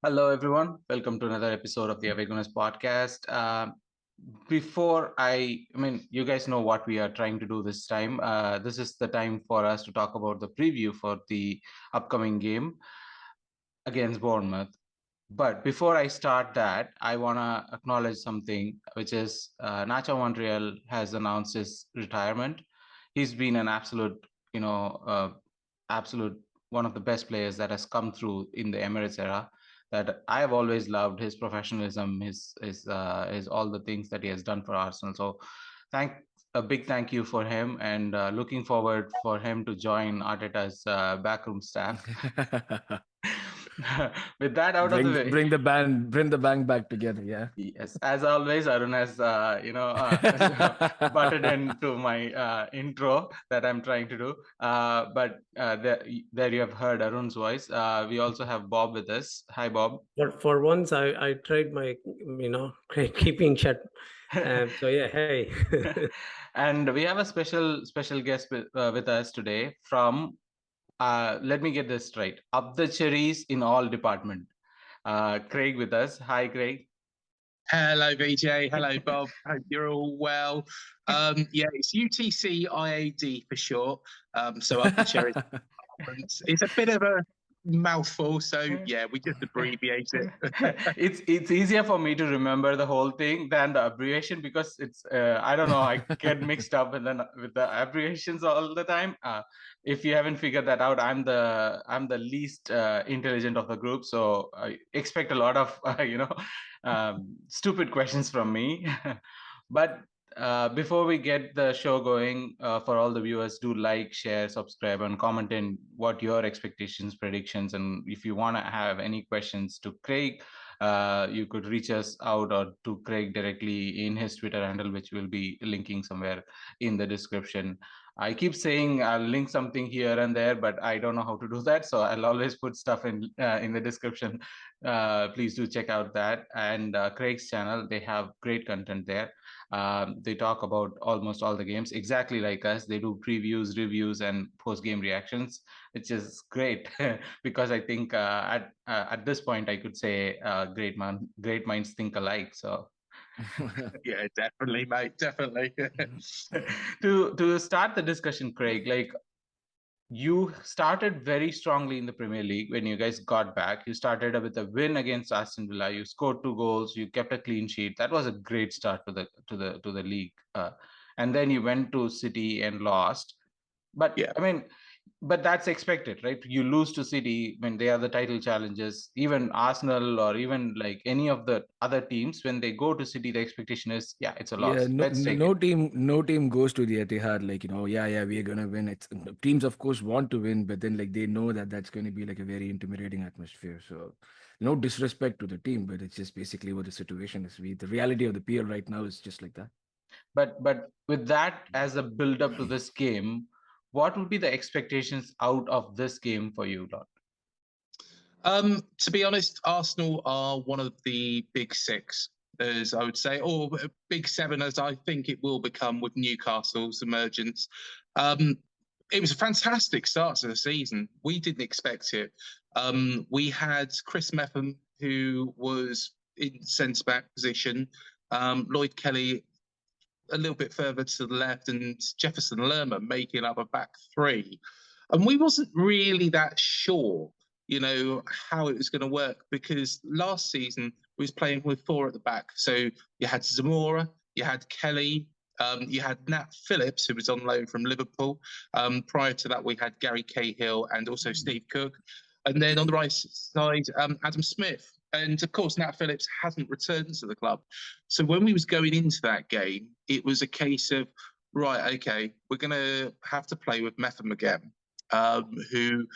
Hello, everyone. Welcome to another episode of the Away Gooners podcast. Before you guys know what we are trying to do this time. This is the time for us to talk about the preview for the upcoming game against Bournemouth. But before I start that, I want to acknowledge something, which is Nacho Montreal has announced his retirement. He's been an absolute one of the best players that has come through in the Emirates era. That I have always loved his professionalism, his all the things that he has done for Arsenal. So, a big thank you for him, and looking forward for him to join Arteta's backroom staff. With that out of the way, bring the band back together. Yeah. Yes, as always, Arun has butted into my intro that I'm trying to do. But there you have heard Arun's voice. We also have Bob with us. Hi, Bob. For once, I tried my keeping shut. So yeah, hey. And we have a special guest with us today from. Let me get this right. Up the cherries in all department. Craig with us. Hi, Craig. Hello, VJ. Hello, Bob. Hope you're all well. Yeah, it's UTC IAD for short. So up the cherry. It's a bit of a mouthful, so yeah, we just abbreviate it. It's easier for me to remember the whole thing than the abbreviation, because it's I don't know, I get mixed up with the abbreviations all the time. If you haven't figured that out, I'm the least intelligent of the group, so I expect a lot of stupid questions from me. But before we get the show going, for all the viewers, do like, share, subscribe, and comment in what your expectations, predictions, and if you want to have any questions to Craig, you could reach us out or to Craig directly in his Twitter handle, which we'll be linking somewhere in the description. I keep saying I'll link something here and there, but I don't know how to do that, so I'll always put stuff in the description. Please do check out that, and Craig's channel. They have great content there. They talk about almost all the games exactly like us. They do previews, reviews, and post-game reactions, which is great because I think at this point I could say great minds think alike. So yeah, definitely, mate, definitely. To start the discussion, Craig, like, you started very strongly in the Premier League when you guys got back. You started with a win against Aston Villa. You scored 2 goals. You kept a clean sheet. That was a great start to the league. And then you went to City and lost. But yeah, but that's expected, right? You lose to City when they are the title challengers. Even Arsenal or even like any of the other teams, when they go to City, the expectation is, yeah, it's a loss. Yeah, no team goes to the Etihad like, yeah, we're gonna win. It's teams, of course, want to win, but then like they know that that's going to be like a very intimidating atmosphere. So no disrespect to the team, but it's just basically what the situation is. The reality of the PL right now is just like that. But with that as a build up to this game, what would be the expectations out of this game for you, Lord? To be honest, Arsenal are one of the big 6, as I would say, or big 7, as I think it will become with Newcastle's emergence. It was a fantastic start to the season. We didn't expect it. We had Chris Metham, who was in centre-back position, Lloyd Kelly a little bit further to the left, and Jefferson Lerma making up a back 3. And we wasn't really that sure, how it was going to work, because last season we was playing with 4 at the back. So you had Zamora, you had Kelly, you had Nat Phillips, who was on loan from Liverpool. Prior to that, we had Gary Cahill and also Steve Cook. And then on the right side, Adam Smith. And of course, Nat Phillips hasn't returned to the club. So when we was going into that game, it was a case of, right, okay, we're going to have to play with Metham again, who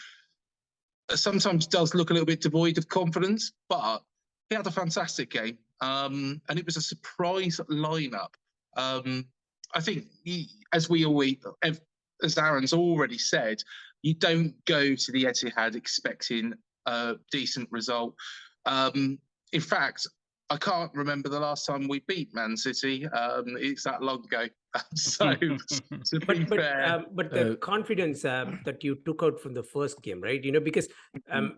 sometimes does look a little bit devoid of confidence, but he had a fantastic game. And it was a surprise lineup. I think, as Aaron's already said, you don't go to the Etihad expecting a decent result. In fact, I can't remember the last time we beat Man City. It's that long ago. So, to be fair, but the confidence that you took out from the first game, right? Because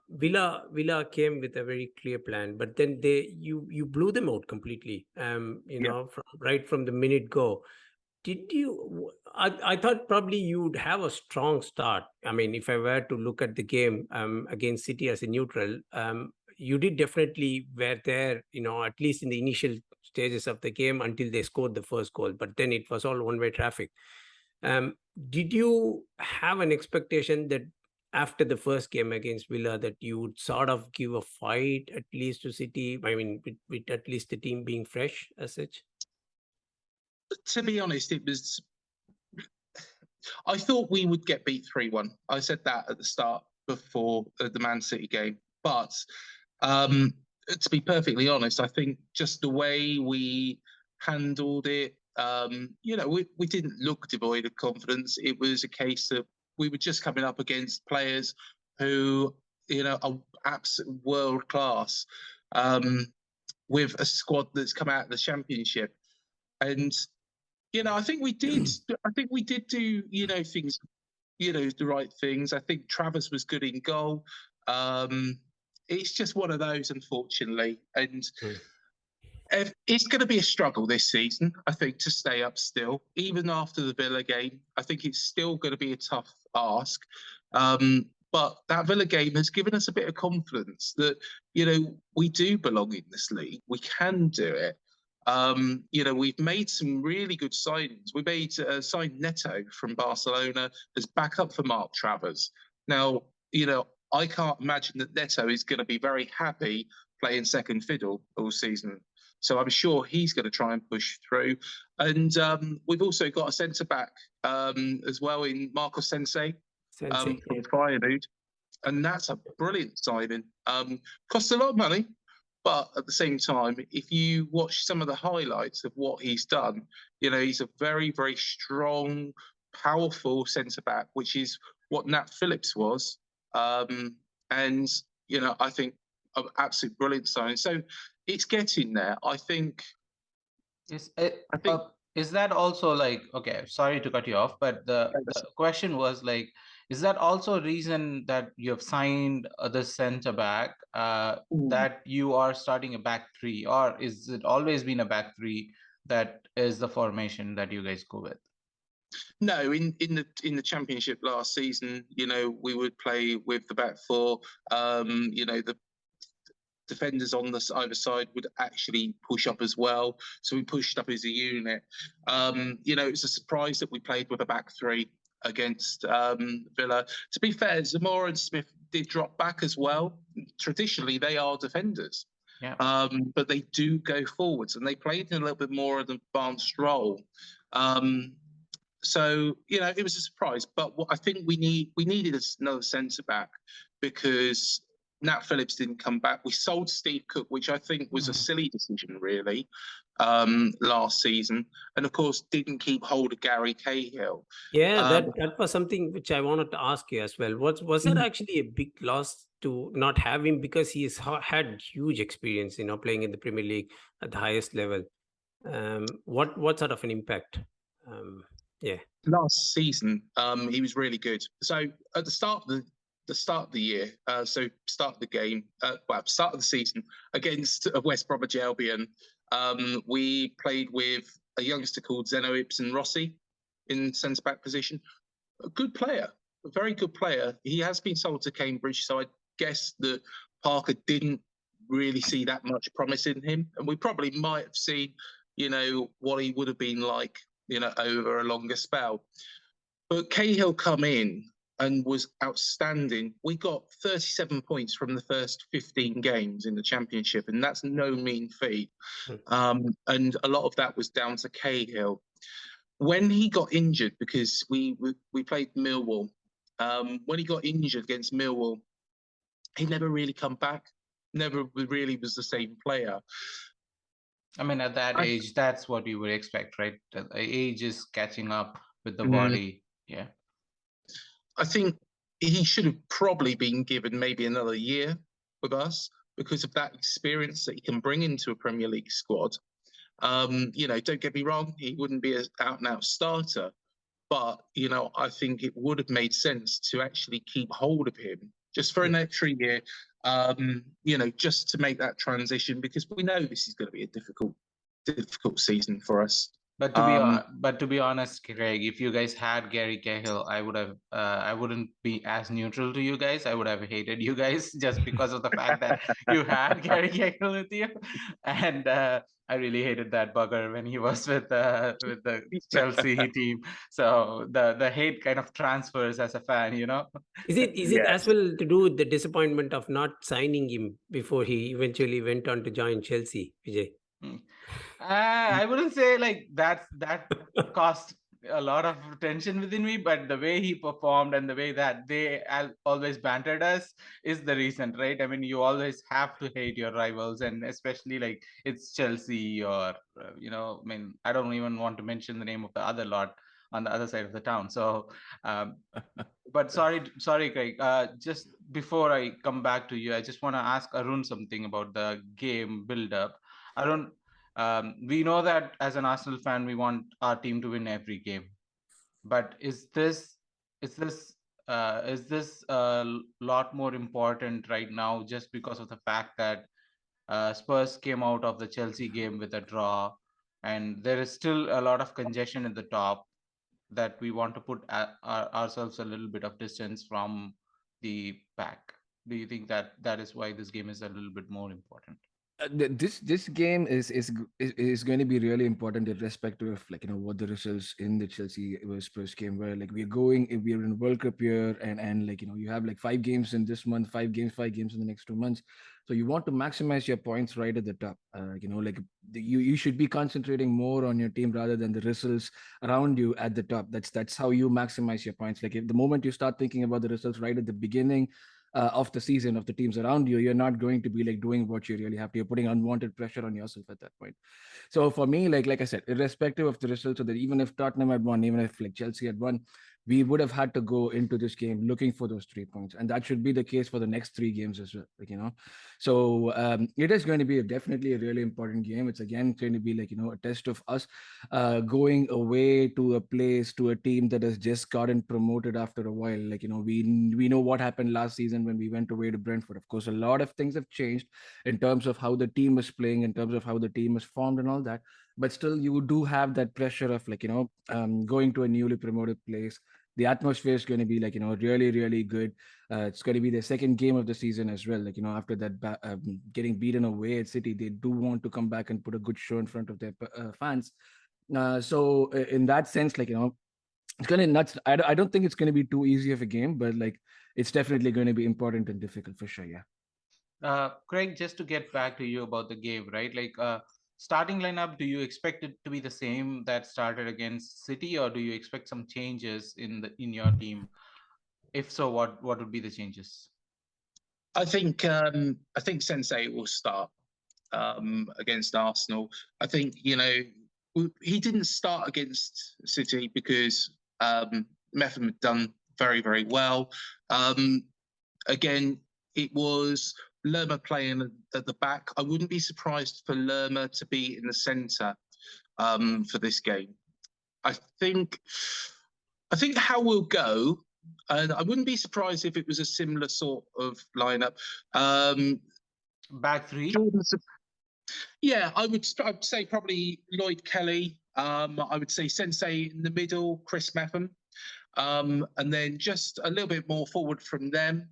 Villa came with a very clear plan, but then you blew them out completely. Right from the minute go. Did you? I thought probably you would have a strong start. I mean, if I were to look at the game against City as a neutral, you did definitely were there, at least in the initial stages of the game until they scored the first goal. But then it was all one-way traffic. Did you have an expectation that after the first game against Villa that you would sort of give a fight at least to City? I mean, with at least the team being fresh as such? To be honest, I thought we would get beat 3-1. I said that at the start before the Man City game. But to be perfectly honest, I think just the way we handled it, we didn't look devoid of confidence. It was a case that we were just coming up against players who, are absolute world class, with a squad that's come out of the Championship. And I think we did. I think we did do, things, the right things. I think Travis was good in goal. It's just one of those, unfortunately. And it's going to be a struggle this season, I think, to stay up still. Even after the Villa game, I think it's still going to be a tough ask. But that Villa game has given us a bit of confidence that, we do belong in this league. We can do it. We've made some really good signings. We signed Neto from Barcelona as backup for Mark Travers. Now, I can't imagine that Neto is going to be very happy playing second fiddle all season. So I'm sure he's going to try and push through. And we've also got a centre-back as well in Marco Sensei from Feyenoord. And that's a brilliant signing. Costs a lot of money. But at the same time, if you watch some of the highlights of what he's done, he's a very, very strong, powerful centre-back, which is what Nat Phillips was. And, I think an absolute brilliant sign. So it's getting there. I think... Is that also like, okay, sorry to cut you off, but the question was like, is that also a reason that you have signed the centre back, that you are starting a back three, or is it always been a back three that is the formation that you guys go with? No, in the Championship last season, we would play with the back four. The defenders on either side would actually push up as well. So we pushed up as a unit. It's a surprise that we played with a back three against Villa. To be fair, Zamora and Smith did drop back as well. Traditionally, they are defenders. Yeah. But they do go forwards, and they played in a little bit more of an advanced role. So, it was a surprise. But what I think we needed another centre-back because Nat Phillips didn't come back. We sold Steve Cook, which I think was a silly decision, really, last season. And, of course, didn't keep hold of Gary Cahill. Yeah, that was something which I wanted to ask you as well. Was that actually a big loss to not have him? Because he's had huge experience, playing in the Premier League at the highest level. What sort of an impact? Yeah. Last season, he was really good. So at the start of the year, start of the season against West Bromwich Albion, we played with a youngster called Zeno Ibsen Rossi in centre-back position. A good player, a very good player. He has been sold to Cambridge, so I guess that Parker didn't really see that much promise in him. And we probably might have seen, what he would have been like, over a longer spell. But Cahill come in and was outstanding. We got 37 points from the first 15 games in the Championship, and that's no mean feat. And a lot of that was down to Cahill. When he got injured, because we played Millwall, when he got injured against Millwall, he never really come back. Never really was the same player. I mean, at that age, that's what you would expect, right? The age is catching up with the body. Yeah. I think he should have probably been given maybe another year with us because of that experience that he can bring into a Premier League squad. You know, don't get me wrong, he wouldn't be an out-and-out starter, but, you know, I think it would have made sense to actually keep hold of him just for an extra year, you know, just to make that transition, because we know this is going to be a difficult season for us. But to be honest, Craig, if you guys had Gary Cahill, I wouldn't be as neutral to you guys. I would have hated you guys just because of the fact that you had Gary Cahill with you, and I really hated that bugger when he was with the Chelsea team. So the hate kind of transfers as a fan, you know. Is it as well to do with the disappointment of not signing him before he eventually went on to join Chelsea, Vijay? I wouldn't say like that cost a lot of tension within me, but the way he performed and the way that they always bantered us is the reason, right? I mean, you always have to hate your rivals, and especially like it's Chelsea or you know, I mean, I don't even want to mention the name of the other lot on the other side of the town. So, but sorry, Craig. Just before I come back to you, I just want to ask Arun something about the game build-up. Arun, we know that as an Arsenal fan, we want our team to win every game. But is this a lot more important right now just because of the fact that Spurs came out of the Chelsea game with a draw, and there is still a lot of congestion at the top that we want to put ourselves a little bit of distance from the pack? Do you think that that is why this game is a little bit more important? This game is going to be really important irrespective of like what the results in the Chelsea Spurs game were. Like we're in World Cup year, and like you have like 5 games in this month, 5 games in the next 2 months. So you want to maximize your points right at the top. Like you should be concentrating more on your team rather than the results around you at the top. That's how you maximize your points. Like if the moment you start thinking about the results right at the beginning of the season of the teams around you, you're not going to be like doing what you really have to. You're putting unwanted pressure on yourself at that point. So for me, like I said, irrespective of the results, so that even if Tottenham had won, even if like Chelsea had won, we would have had to go into this game looking for those 3 points, and that should be the case for the next 3 games as well. So it is going to be definitely a really important game. It's again going to be like a test of us going away to a place, to a team that has just gotten promoted after a while. Like we know what happened last season when we went away to Brentford. Of course, a lot of things have changed in terms of how the team is playing, in terms of how the team is formed and all that, but still you do have that pressure of like going to a newly promoted place. The atmosphere is going to be like really, really good. It's going to be the second game of the season as well. Like after that getting beaten away at City, they do want to come back and put a good show in front of their fans. So in that sense, like it's going to nuts. I don't think it's going to be too easy of a game, but like it's definitely going to be important and difficult for sure. Yeah. Craig, just to get back to you about the game, right? Like starting lineup, do you expect it to be the same that started against City, or do you expect some changes in your team? If so, what would be the changes? I think Sensei will start against Arsenal. I think he didn't start against City because Metham had done very, very well. Again, it was Lerma playing at the back. I wouldn't be surprised for Lerma to be in the centre for this game. I think how we'll go, and I wouldn't be surprised if it was a similar sort of lineup. Back three? Yeah, I'd say probably Lloyd Kelly. I would say Sensei in the middle, Chris Metham. And then just a little bit more forward from them.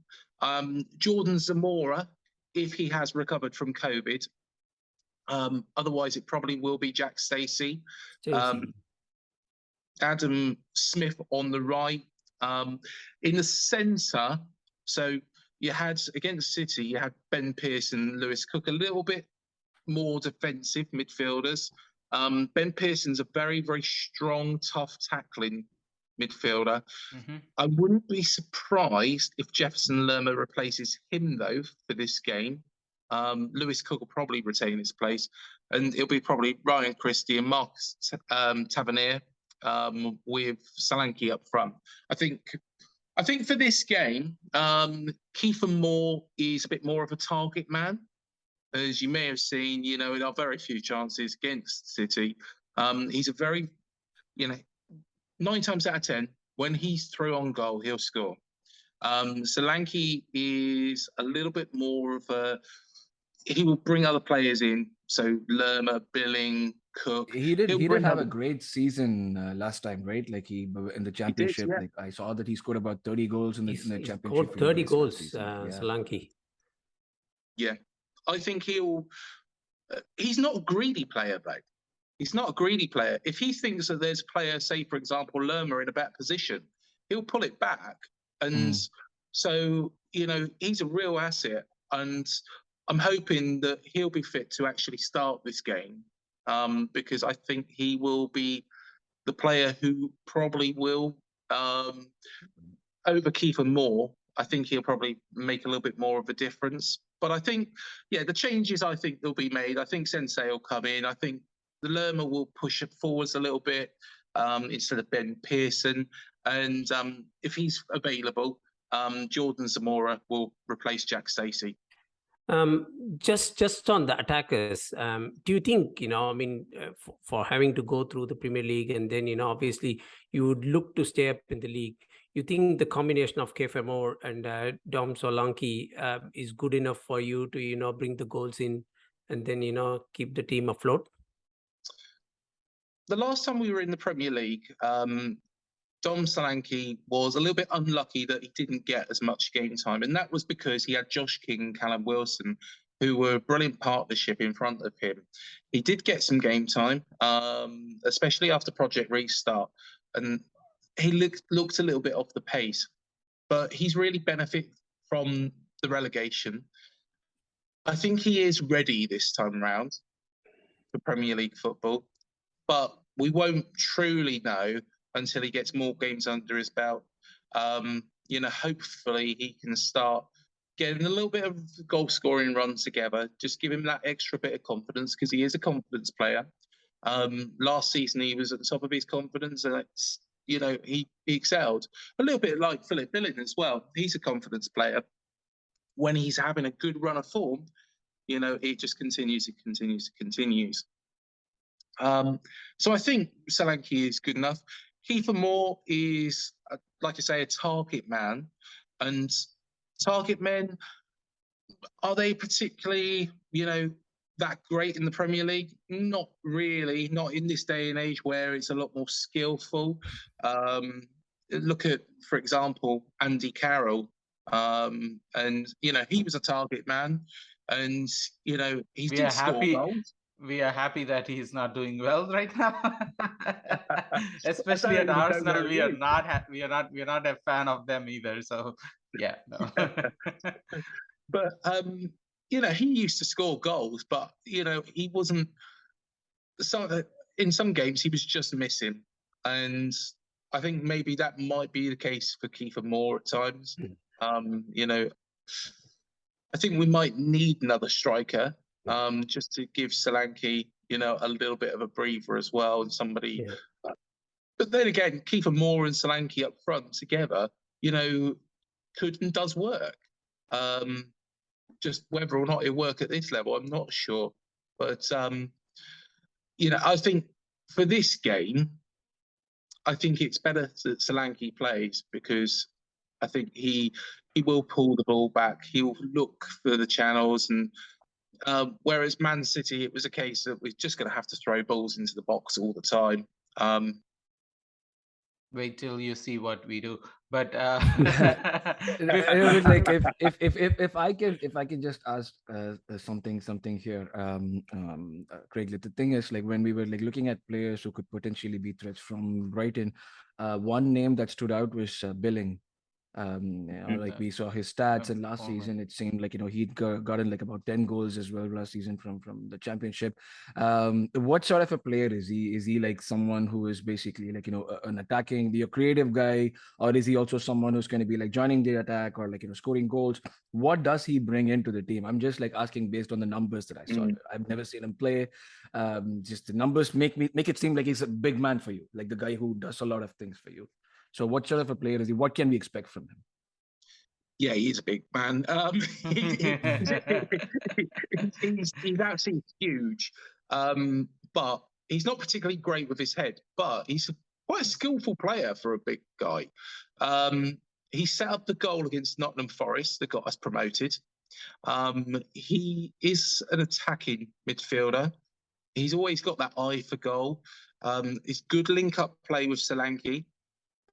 Jordan Zamora, if he has recovered from COVID. Otherwise, it probably will be Jack Stacey. Adam Smith on the right. In the centre, so you had, against City, you had Ben Pearson, Lewis Cook, a little bit more defensive midfielders. Ben Pearson's a very, very strong, tough tackling midfielder. Mhm. I wouldn't be surprised if Jefferson Lerma replaces him, though, for this game. Lewis Cook will probably retain his place, and it'll be probably Ryan Christie and Marcus Tavernier with Solanke up front. I think for this game, Kiefer Moore is a bit more of a target man. As you may have seen, in our very few chances against City, he's a very, 9 times out of 10, when he's through on goal, he'll score. Solanke is a little bit more of he will bring other players in. So Lerma, Billing, Cook. He did He'll have a great season last time, right? Like in the championship, yeah. like I saw that he scored about 30 goals in the He championship. scored for 30 you guys last goals, season. Yeah. Solanke. Yeah. I think he's not a greedy player, though. He's not a greedy player. If he thinks that there's a player, say, for example, Lerma in a better position, he'll pull it back. And so, he's a real asset. And I'm hoping that he'll be fit to actually start this game, because I think he will be the player who probably will, over Kiefer Moore, I think he'll probably make a little bit more of a difference. But I think, the changes I think will be made. I think Sensei will come in. I think the Lerma will push it forwards a little bit instead of Ben Pearson. And if he's available, Jordan Zamora will replace Jack Stacey. Just on the attackers, do you think, for having to go through the Premier League and then, obviously you would look to stay up in the league, you think the combination of Kiefer Moore and Dom Solanke is good enough for you to, bring the goals in and then, keep the team afloat? The last time we were in the Premier League, Dom Solanke was a little bit unlucky that he didn't get as much game time. And that was because he had Josh King and Callum Wilson, who were a brilliant partnership in front of him. He did get some game time, especially after Project Restart. And he looked a little bit off the pace. But he's really benefited from the relegation. I think he is ready this time round for Premier League football. But we won't truly know until he gets more games under his belt. Hopefully he can start getting a little bit of goal scoring run together. Just give him that extra bit of confidence, because he is a confidence player. Last season he was at the top of his confidence, and he excelled. A little bit like Phillip Billing as well. He's a confidence player. When he's having a good run of form, it just continues. So I think Solanke is good enough. Kiefer Moore is, like I say, a target man. And target men, are they particularly, that great in the Premier League? Not really, not in this day and age where it's a lot more skillful. Look at, for example, Andy Carroll. And, he was a target man. And, he did score goals. We are happy that he's not doing well right now. Especially at Arsenal, we are not a fan of them either. So yeah, no. But he used to score goals, but he wasn't. So in some games he was just missing, and I think maybe that might be the case for Kiefer Moore at times. I think we might need another striker. Just to give Solanke, a little bit of a breather as well, and somebody. Yeah. But then again, Kiefer Moore and Solanke up front together, could and does work. Just whether or not it work at this level, I'm not sure. But I think for this game, I think it's better that Solanke plays, because I think he will pull the ball back. He'll look for the channels and. Whereas Man City, it was a case that we're just going to have to throw balls into the box all the time. Wait till you see what we do. But like if I can just ask something here, Craig. The thing is, like, when we were looking at players who could potentially be threats from Brighton, one name that stood out was Billing. Like we saw his stats, and last season it seemed like he'd gotten like about 10 goals as well last season from the championship. What sort of a player is he? Is he like someone who is basically like an attacking, be a creative guy, or is he also someone who's going to be like joining the attack or like scoring goals? What does he bring into the team? I'm just like asking based on the numbers that I saw. I've never seen him play. Just the numbers make it seem like he's a big man for you, like the guy who does a lot of things for you. So what sort of a player is he? What can we expect from him? Yeah, he's a big man. He's actually huge, but he's not particularly great with his head. But he's quite a skillful player for a big guy. He set up the goal against Nottingham Forest that got us promoted. He is an attacking midfielder. He's always got that eye for goal. It's good link-up play with Solanke.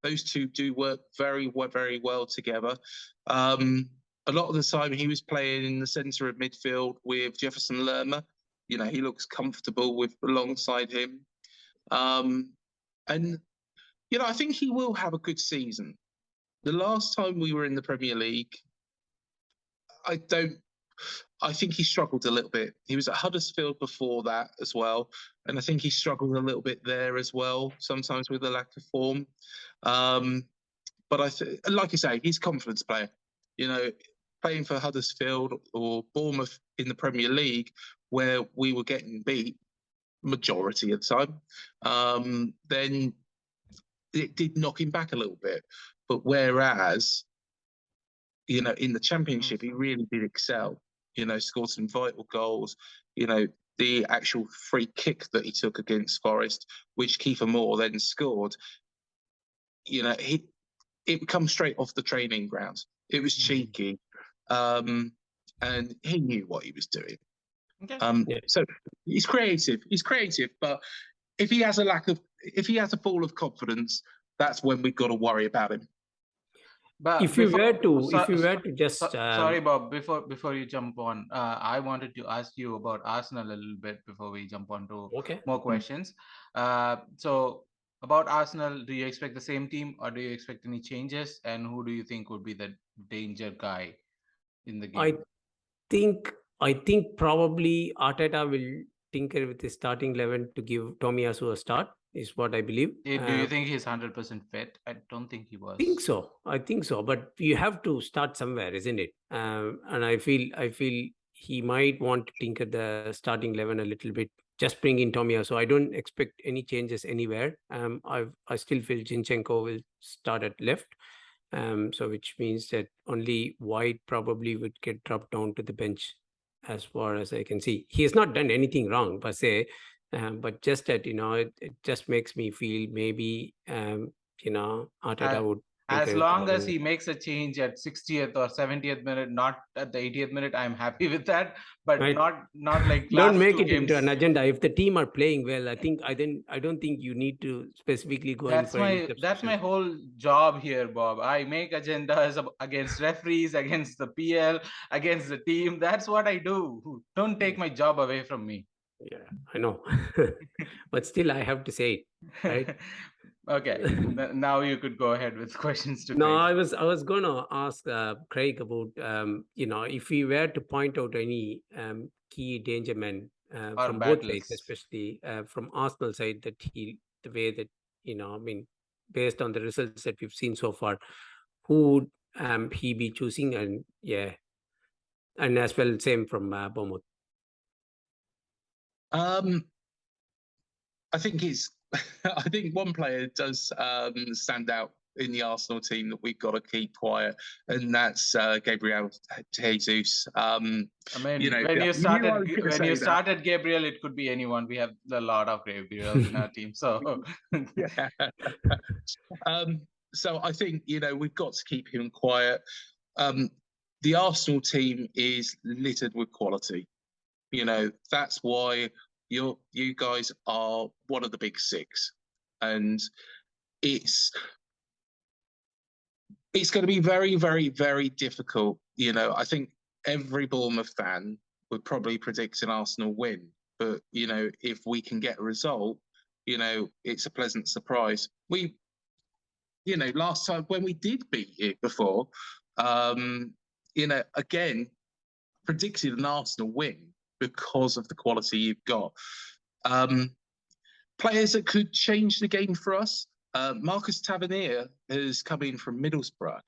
Those two do work very, very well together. A lot of the time he was playing in the centre of midfield with Jefferson Lerma. He looks comfortable alongside him. And, I think he will have a good season. The last time we were in the Premier League, I think he struggled a little bit. He was at Huddersfield before that as well. And I think he struggled a little bit there as well, sometimes with a lack of form. But like you say, he's a confidence player. Playing for Huddersfield or Bournemouth in the Premier League, where we were getting beat majority of the time, then it did knock him back a little bit. But whereas, in the Championship, he really did excel. Scored some vital goals. The actual free kick that he took against Forest, which Kiefer Moore then scored, it comes straight off the training ground. It was cheeky, and he knew what he was doing. So he's creative. But if he has a fall of confidence, that's when we've got to worry about him. But if you were to just sorry, Bob, before you jump on, I wanted to ask you about Arsenal a little bit before we jump on to more questions. So about Arsenal, do you expect the same team or do you expect any changes? And who do you think would be the danger guy in the game? I think probably Arteta will tinker with his starting 11 to give Tomiyasu a start, is what I believe. Do you think he's 100% fit? I don't think he was. I think so. But you have to start somewhere, isn't it? And I feel he might want to tinker the starting 11 a little bit. Just bring in Tomiyasu. So I don't expect any changes anywhere. I still feel Zinchenko will start at left. So which means that only White probably would get dropped down to the bench, as far as I can see. He has not done anything wrong per se, but just that, it just makes me feel maybe, Arteta would. As long as he makes a change at 60th or 70th minute, not at the 80th minute, I'm happy with that. But not like don't make it into an agenda. If the team are playing well, I don't think you need to specifically go in for. That's my whole job here, Bob. I make agendas against referees, against the PL, against the team. That's what I do. Don't take my job away from me. Yeah, I know. But still, I have to say it, right? Okay, now you could go ahead with questions to Craig. No, I was going to ask Craig about, if we were to point out any key danger men from both sides, especially from Arsenal side, the way that, based on the results that we've seen so far, who would he be choosing? And as well, same from Bournemouth. I think one player does stand out in the Arsenal team that we've got to keep quiet, and that's Gabriel Jesus. When you started Gabriel, it could be anyone. We have a lot of Gabriels in our team, so so I think we've got to keep him quiet. The Arsenal team is littered with quality. That's why you guys are one of the big six, and it's going to be very, very, very difficult. I think every Bournemouth fan would probably predict an Arsenal win, but if we can get a result, it's a pleasant surprise. last time when we did beat you before, again, predicted an Arsenal win because of the quality you've got. Players that could change the game for us. Marcus Tavernier has come in from Middlesbrough,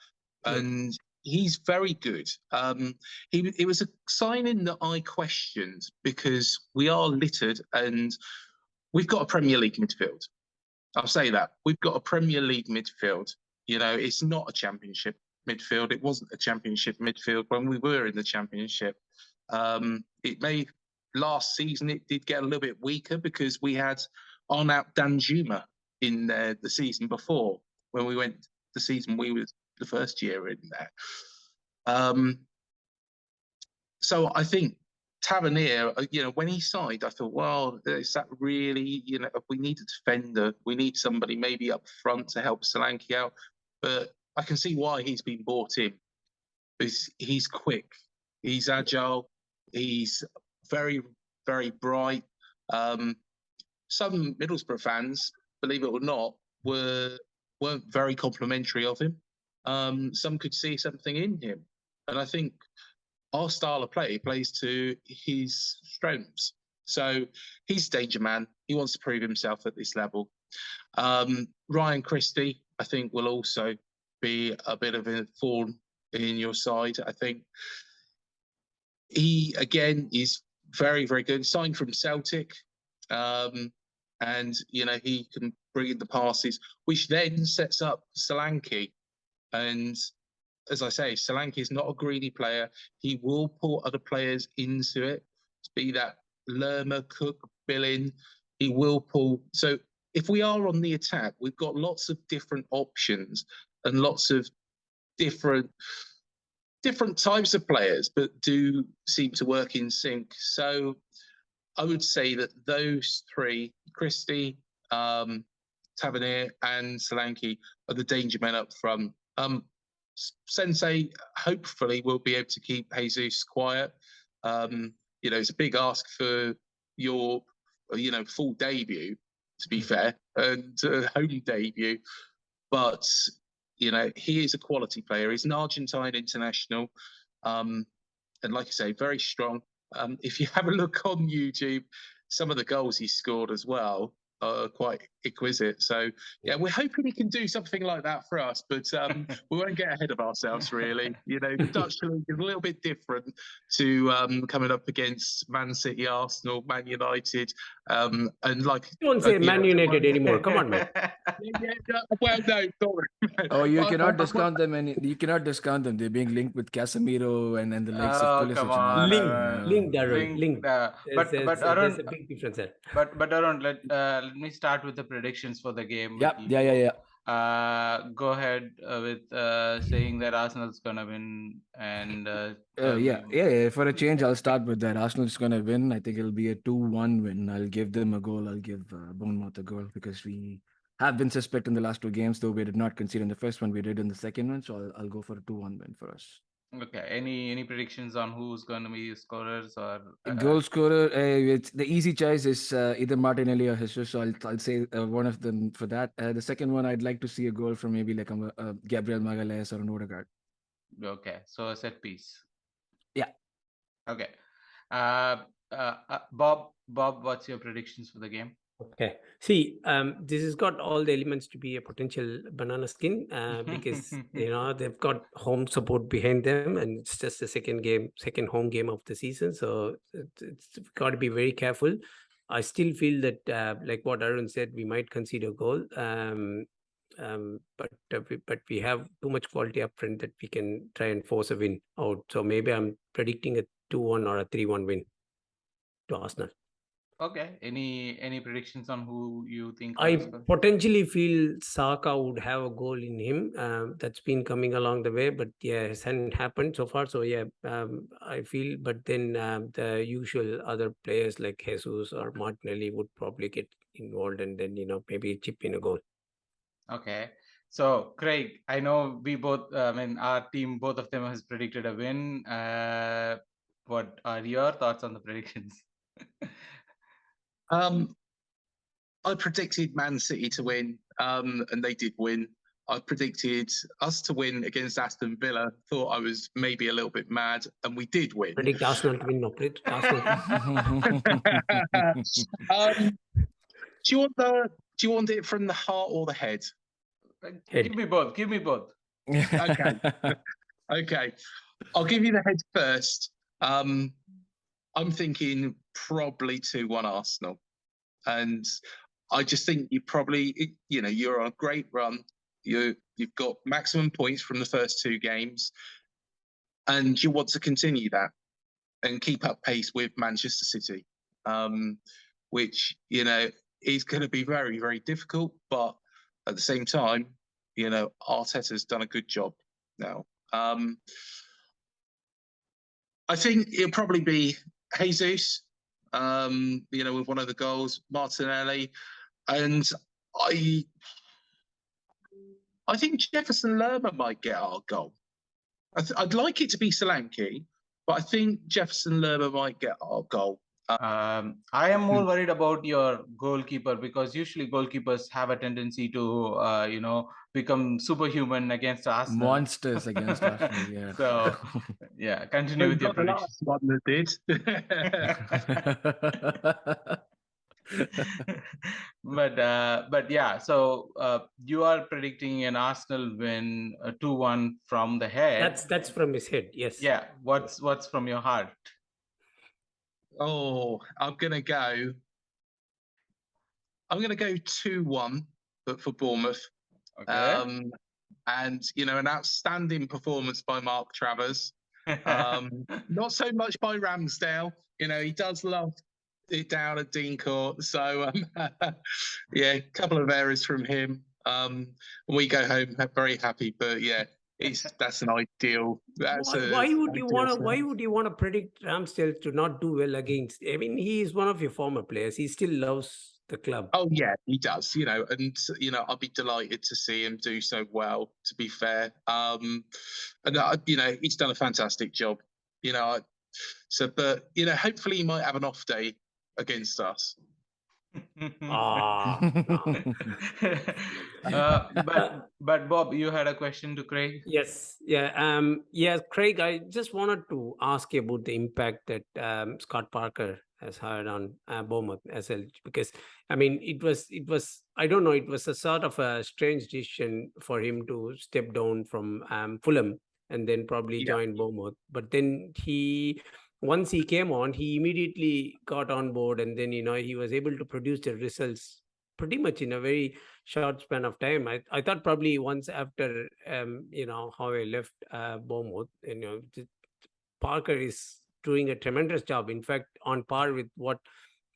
and he's very good. It was a signing that I questioned because we are littered and we've got a Premier League midfield. I'll say that. We've got a Premier League midfield. It's not a Championship midfield. It wasn't a Championship midfield when we were in the Championship. Last season, it did get a little bit weaker because we had Arnaut Danjuma in there the season before when we went the season we were the first year in there. So I think Tavernier, when he signed, I thought, well, is that really, we need a defender, we need somebody maybe up front to help Solanke out. But I can see why he's been bought in. Because he's quick, he's agile, he's very, very bright. Some Middlesbrough fans, believe it or not, weren't very complimentary of him. Some could see something in him. And I think our style of play plays to his strengths. So he's a danger man. He wants to prove himself at this level. Ryan Christie, I think, will also be a bit of a thorn in your side. I think he, again, is very, very good. Signed from Celtic. And, he can bring in the passes, which then sets up Solanke. And as I say, Solanke is not a greedy player. He will pull other players into it, be that Lerma, Cook, Billing. He will pull. So if we are on the attack, we've got lots of different options and lots of different types of players, but do seem to work in sync. So I would say that those three, Christie, Tavernier and Solanke, are the danger men up front. Sensei hopefully will be able to keep Jesus quiet. It's a big ask for your, full debut, to be fair, and home debut. But, he is a quality player. He's an Argentine international. And like I say, very strong. If you have a look on YouTube, some of the goals he scored as well are quite exquisite. So, yeah, we're hoping he can do something like that for us, but we won't get ahead of ourselves, really. The Dutch league is a little bit different to coming up against Man City, Arsenal, Man United, and like... Don't say Man United anymore. Come on, man. Well, no, sorry. Oh, you cannot discount them, and you cannot discount them. They're being linked with Casemiro and the likes of Pulisic. Come on, Linked, Arun. Linked. But Arun, there's a big difference there. But Arun, let me start with the predictions for the game. Yeah. Go ahead with saying that Arsenal's gonna win, and yeah. For a change, I'll start with that. Arsenal's gonna win. I think it'll be a 2-1 win. I'll give them a goal. I'll give Bournemouth a goal because we have been suspect in the last two games, though we did not concede in the first one. We did in the second one, so I'll go for a 2-1 win for us. Okay. Any predictions on who's going to be scorers or goal scorer? It's the easy choice is either Martinelli or Jesus. So I'll say one of them for that. The second one, I'd like to see a goal from maybe like a Gabriel Magalhaes or an Ødegaard. Okay, so a set piece. Yeah. Okay. Bob, what's your predictions for the game? Okay. See, this has got all the elements to be a potential banana skin because they've got home support behind them, and it's just the second home game of the season. So it's got to be very careful. I still feel that, like what Arun said, we might concede a goal, but we have too much quality up front that we can try and force a win out. So maybe I'm predicting a 2-1 or a 3-1 win to Arsenal. Okay. Any predictions on who you think? I potentially feel Saka would have a goal in him. That's been coming along the way, but yeah, it hasn't happened so far. So yeah, I feel. But then the usual other players like Jesus or Martinelli would probably get involved, and then maybe chip in a goal. Okay. So Craig, I know we both. Our team, both of them, has predicted a win. What are your thoughts on the predictions? I predicted Man City to win, and they did win. I predicted us to win against Aston Villa. Thought I was maybe a little bit mad, and we did win. Predict Arsenal to win. No, predict Arsenal. Do you want it from the heart or the head? Head. Give me both. Give me both. Okay. Okay. I'll give you the head first. I'm thinking probably 2-1 Arsenal. And I just think you're on a great run. You've got maximum points from the first 2 games. And you want to continue that and keep up pace with Manchester City, which, is going to be very, very difficult. But at the same time, Arteta's done a good job now. I think it'll probably be Jesus, with one of the goals, Martinelli, and I think Jefferson Lerma might get our goal. I'd like it to be Solanke, but I think Jefferson Lerma might get our goal. I am more worried about your goalkeeper, because usually goalkeepers have a tendency to, become superhuman against Arsenal. Monsters against Arsenal, yeah. So, yeah, continue with your Not the prediction. last one that did. But yeah, so you are predicting an Arsenal win 2-1 from the head. That's from his head. Yes. Yeah. What's from your heart? Oh, I'm gonna go 2-1, but for Bournemouth. Okay. And an outstanding performance by Mark Travers. Not so much by Ramsdale. He does love it down at Dean Court. So yeah, a couple of errors from him. We go home very happy. But yeah, that's an ideal. Why would you want to predict Ramsdale to not do well against? I mean, he is one of your former players. He still loves the club. Oh yeah, he does. And I'd be delighted to see him do so well. To be fair, and he's done a fantastic job. But hopefully he might have an off day against us. But Bob, you had a question to Craig? Yes. Yeah. Craig, I just wanted to ask you about the impact that Scott Parker has had on Bournemouth as well, because I mean, it was I don't know, it was a sort of a strange decision for him to step down from Fulham and then probably join Bournemouth. But then once he came on, he immediately got on board, and then he was able to produce the results pretty much in a very short span of time. I thought probably once after how I left Bournemouth, Parker is doing a tremendous job. In fact, on par with what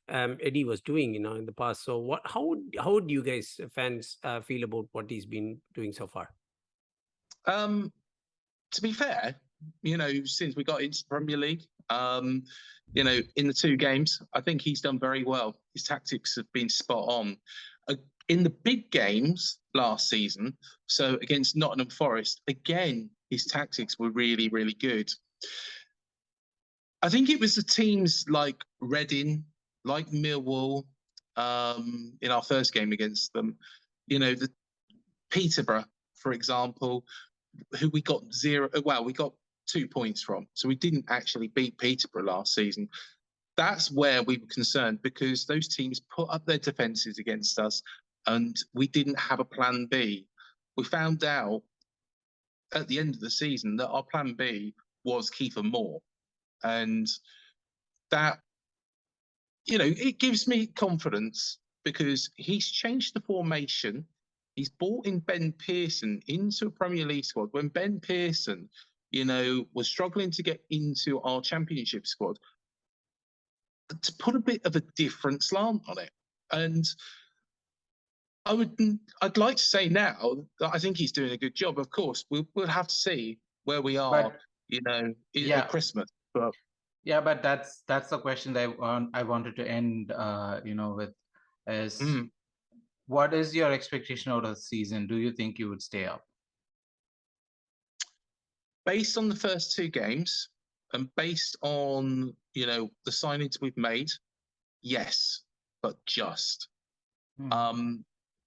Eddie was doing, in the past. So how do you guys fans feel about what he's been doing so far? To be fair, since we got into the Premier League, in the 2 games, I think he's done very well. His tactics have been spot on. In the big games last season, so against Nottingham Forest, again, his tactics were really, really good. I think it was the teams like Reading, like Millwall, in our first game against them, the Peterborough, for example, who we got 2 points from. So we didn't actually beat Peterborough last season. That's where we were concerned, because those teams put up their defences against us and we didn't have a plan B. We found out at the end of the season that our plan B was Kiefer Moore. And that, it gives me confidence, because he's changed the formation. He's brought in Ben Pearson into a Premier League squad when Ben Pearson, was struggling to get into our Championship squad, to put a bit of a different slant on it. And I'd like to say now that I think he's doing a good job. Of course, we'll have to see where we are, at Christmas. But yeah, but that's the question that I wanted to end, with, is what is your expectation out of the season? Do you think you would stay up? Based on the first 2 games and based on, the signings we've made, yes, but just.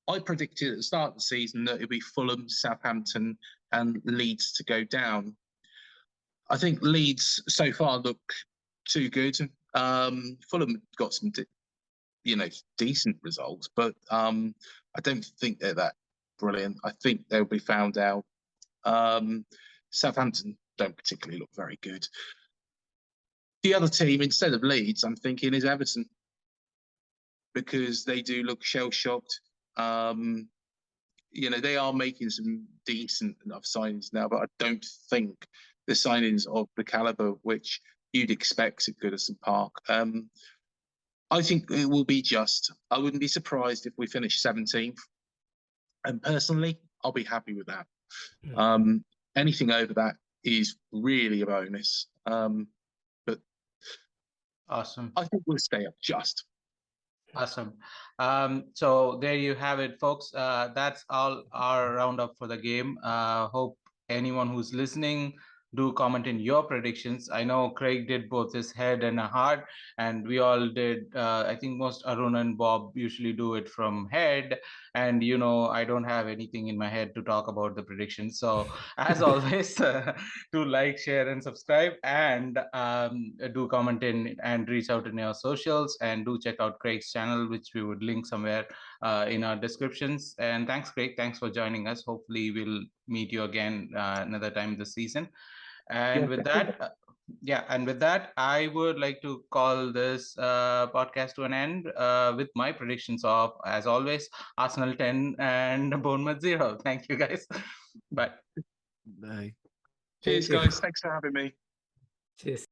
I predicted at the start of the season that it'd be Fulham, Southampton, and Leeds to go down. I think Leeds so far look too good. Fulham got some, decent results, but I don't think they're that brilliant. I think they'll be found out. Southampton don't particularly look very good. The other team, instead of Leeds, I'm thinking is Everton, because they do look shell-shocked. They are making some decent enough signings now, but I don't think the signings of the caliber which you'd expect at Goodison Park. I think it will be just. I wouldn't be surprised if we finish 17th. And personally, I'll be happy with that. Anything over that is really a bonus. But Awesome. I think we'll stay up just. Awesome. So there you have it, folks. That's all our roundup for the game. Hope anyone who's listening do comment in your predictions. I know Craig did both his head and a heart, and we all did. I think most Arun and Bob usually do it from head, and I don't have anything in my head to talk about the predictions. So as always, do like, share, and subscribe, and do comment in and reach out in your socials, and do check out Craig's channel, which we would link somewhere in our descriptions. And thanks, Craig. Thanks for joining us. Hopefully we'll meet you again another time this season. And with that, I would like to call this podcast to an end with my predictions of, as always, Arsenal 10 and Bournemouth 0. Thank you, guys. Bye. Bye. Cheers, guys. Thanks for having me. Cheers.